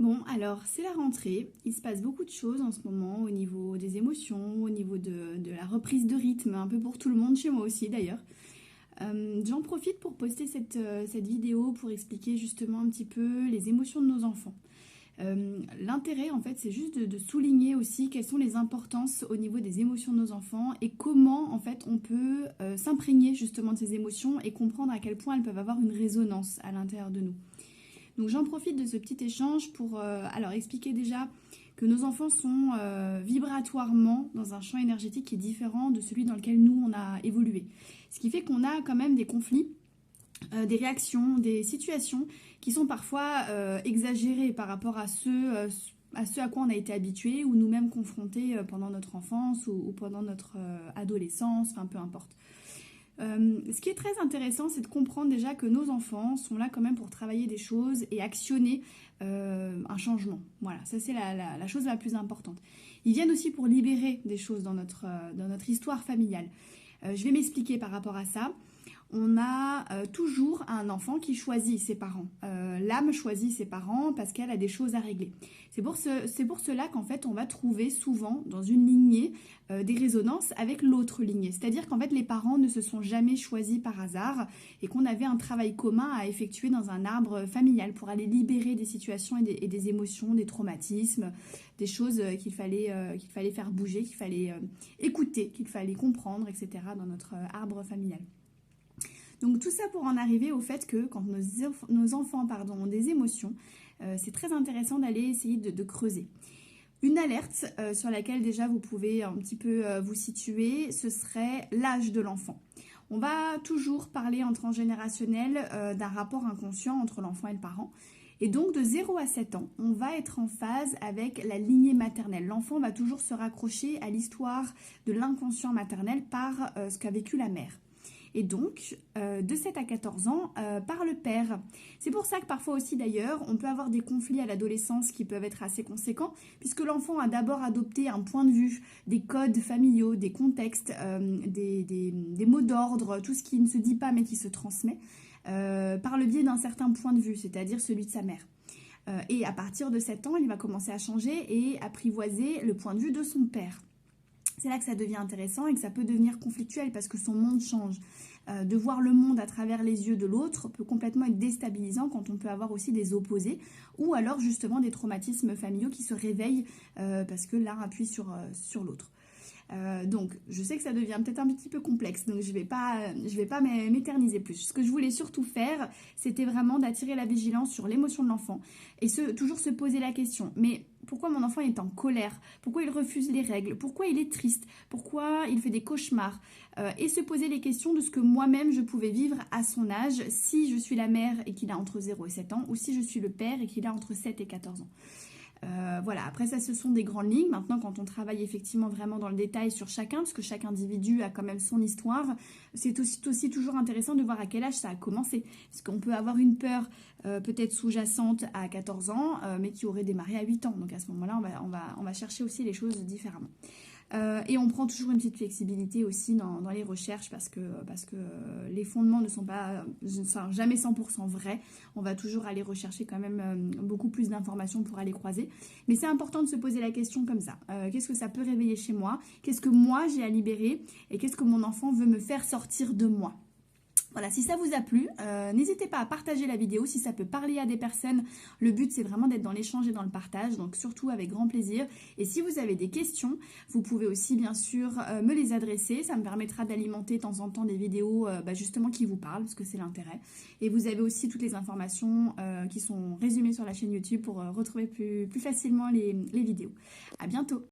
Bon, alors c'est la rentrée, il se passe beaucoup de choses en ce moment au niveau des émotions, au niveau de la reprise de rythme, un peu pour tout le monde, chez moi aussi d'ailleurs. J'en profite pour poster cette vidéo pour expliquer justement un petit peu les émotions de nos enfants. L'intérêt en fait c'est juste de souligner aussi quelles sont les importances au niveau des émotions de nos enfants et comment en fait on peut s'imprégner justement de ces émotions et comprendre à quel point elles peuvent avoir une résonance à l'intérieur de nous. Donc j'en profite de ce petit échange pour alors expliquer déjà que nos enfants sont vibratoirement dans un champ énergétique qui est différent de celui dans lequel nous on a évolué. Ce qui fait qu'on a quand même des conflits, des réactions, des situations qui sont parfois exagérées par rapport à ce à quoi on a été habitué ou nous-mêmes confrontés pendant notre enfance ou pendant notre adolescence, enfin peu importe. Ce qui est très intéressant, c'est de comprendre déjà que nos enfants sont là quand même pour travailler des choses et actionner un changement. Voilà, ça c'est la chose la plus importante. Ils viennent aussi pour libérer des choses dans notre histoire familiale. Je vais m'expliquer par rapport à ça. On a toujours un enfant qui choisit ses parents. L'âme choisit ses parents parce qu'elle a des choses à régler. C'est pour cela qu'en fait on va trouver souvent dans une lignée des résonances avec l'autre lignée. C'est-à-dire qu'en fait les parents ne se sont jamais choisis par hasard et qu'on avait un travail commun à effectuer dans un arbre familial pour aller libérer des situations et des émotions, des traumatismes, des choses qu'il fallait faire bouger, qu'il fallait écouter, qu'il fallait comprendre, etc. dans notre arbre familial. Donc tout ça pour en arriver au fait que quand nos enfants ont des émotions, c'est très intéressant d'aller essayer de creuser. Une alerte sur laquelle déjà vous pouvez un petit peu vous situer, ce serait l'âge de l'enfant. On va toujours parler en transgénérationnel d'un rapport inconscient entre l'enfant et le parent. Et donc de 0 à 7 ans, on va être en phase avec la lignée maternelle. L'enfant va toujours se raccrocher à l'histoire de l'inconscient maternel par ce qu'a vécu la mère. Et donc, de 7 à 14 ans, par le père. C'est pour ça que parfois aussi d'ailleurs, on peut avoir des conflits à l'adolescence qui peuvent être assez conséquents, puisque l'enfant a d'abord adopté un point de vue, des codes familiaux, des contextes, des mots d'ordre, tout ce qui ne se dit pas mais qui se transmet, par le biais d'un certain point de vue, c'est-à-dire celui de sa mère. Et à partir de 7 ans, il va commencer à changer et apprivoiser le point de vue de son père. C'est là que ça devient intéressant et que ça peut devenir conflictuel parce que son monde change. De voir le monde à travers les yeux de l'autre peut complètement être déstabilisant quand on peut avoir aussi des opposés ou alors justement des traumatismes familiaux qui se réveillent parce que l'un appuie sur l'autre. Donc, je sais que ça devient peut-être un petit peu complexe, donc je vais pas m'éterniser plus. Ce que je voulais surtout faire, c'était vraiment d'attirer la vigilance sur l'émotion de l'enfant et toujours se poser la question. Mais pourquoi mon enfant est en colère? Pourquoi il refuse les règles? Pourquoi il est triste? Pourquoi il fait des cauchemars? Et se poser les questions de ce que moi-même je pouvais vivre à son âge si je suis la mère et qu'il a entre 0 et 7 ans ou si je suis le père et qu'il a entre 7 et 14 ans. Voilà, après ça ce sont des grandes lignes. Maintenant quand on travaille effectivement vraiment dans le détail sur chacun, parce que chaque individu a quand même son histoire, c'est aussi toujours intéressant de voir à quel âge ça a commencé. Parce qu'on peut avoir une peur peut-être sous-jacente à 14 ans, mais qui aurait démarré à 8 ans. Donc à ce moment-là, on va chercher aussi les choses différemment. Et on prend toujours une petite flexibilité aussi dans les recherches parce que les fondements ne sont jamais 100% vrais. On va toujours aller rechercher quand même beaucoup plus d'informations pour aller croiser. Mais c'est important de se poser la question comme ça. Qu'est-ce que ça peut réveiller chez moi? Qu'est-ce que moi j'ai à libérer? Et qu'est-ce que mon enfant veut me faire sortir de moi? Voilà, si ça vous a plu, n'hésitez pas à partager la vidéo si ça peut parler à des personnes. Le but, c'est vraiment d'être dans l'échange et dans le partage, donc surtout avec grand plaisir. Et si vous avez des questions, vous pouvez aussi bien sûr me les adresser. Ça me permettra d'alimenter de temps en temps des vidéos justement qui vous parlent, parce que c'est l'intérêt. Et vous avez aussi toutes les informations qui sont résumées sur la chaîne YouTube pour retrouver plus facilement les vidéos. À bientôt!